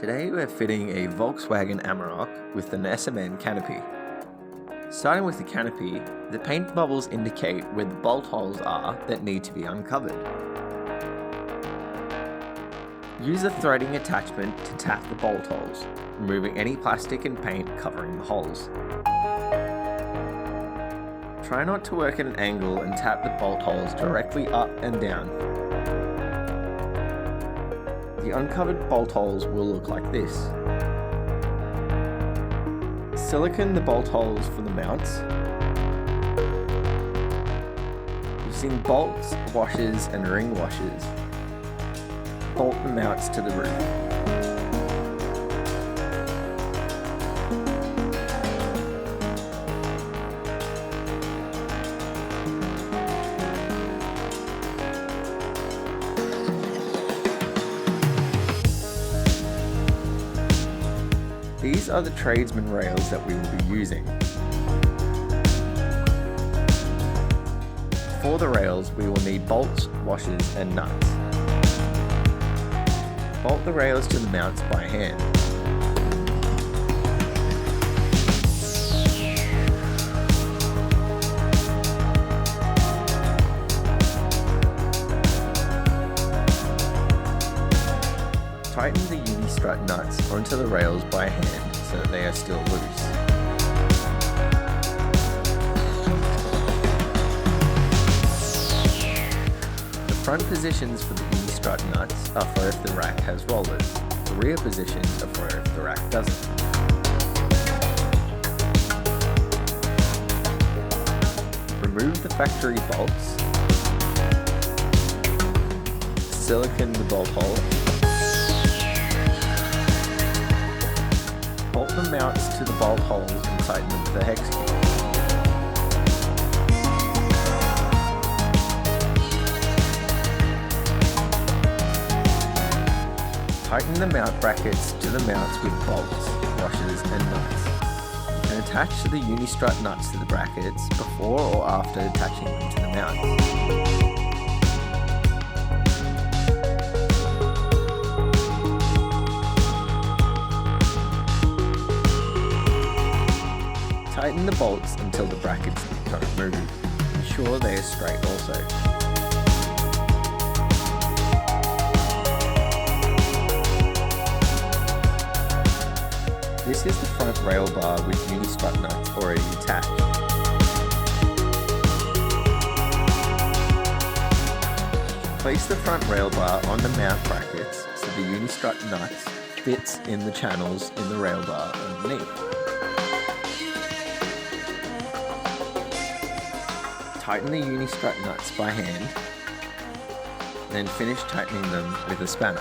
Today we're fitting a Volkswagen Amarok with an SMN canopy. Starting with the canopy, the paint bubbles indicate where the bolt holes are that need to be uncovered. Use a threading attachment to tap the bolt holes, removing any plastic and paint covering the holes. Try not to work at an angle and tap the bolt holes directly up and down. The uncovered bolt holes will look like this. Silicone the bolt holes for the mounts. Using bolts, washers and ring washers, bolt the mounts to the roof. These are the tradesman rails that we will be using. For the rails, we will need bolts, washers and nuts. Bolt the rails to the mounts by hand. Tighten the uni-strut nuts onto the rails by hand so that they are still loose. The front positions for the uni-strut nuts are for if the rack has rollers. The rear positions are for if the rack doesn't. Remove the factory bolts. Silicone the bolt hole. Bolt the mounts to the bolt holes and tighten them to the hex key. Tighten the mount brackets to the mounts with bolts, washers and nuts. And attach the uni-strut nuts to the brackets before or after attaching them to the mounts. Tighten the bolts until the brackets don't move. Ensure they are straight also. This is the front rail bar with uni-strut nuts already attached. Place the front rail bar on the mount brackets so the uni-strut nuts fits in the channels in the rail bar underneath. Tighten the uni-strut nuts by hand, then finish tightening them with a spanner.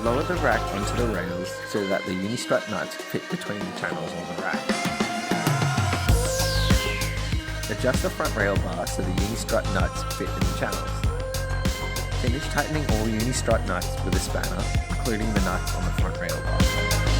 Lower the rack onto the rails so that the uni-strut nuts fit between the channels on the rack. Adjust the front rail bar so the uni-strut nuts fit in the channels. Finish tightening all uni-strut nuts with a spanner, including the nuts on the front rail bar.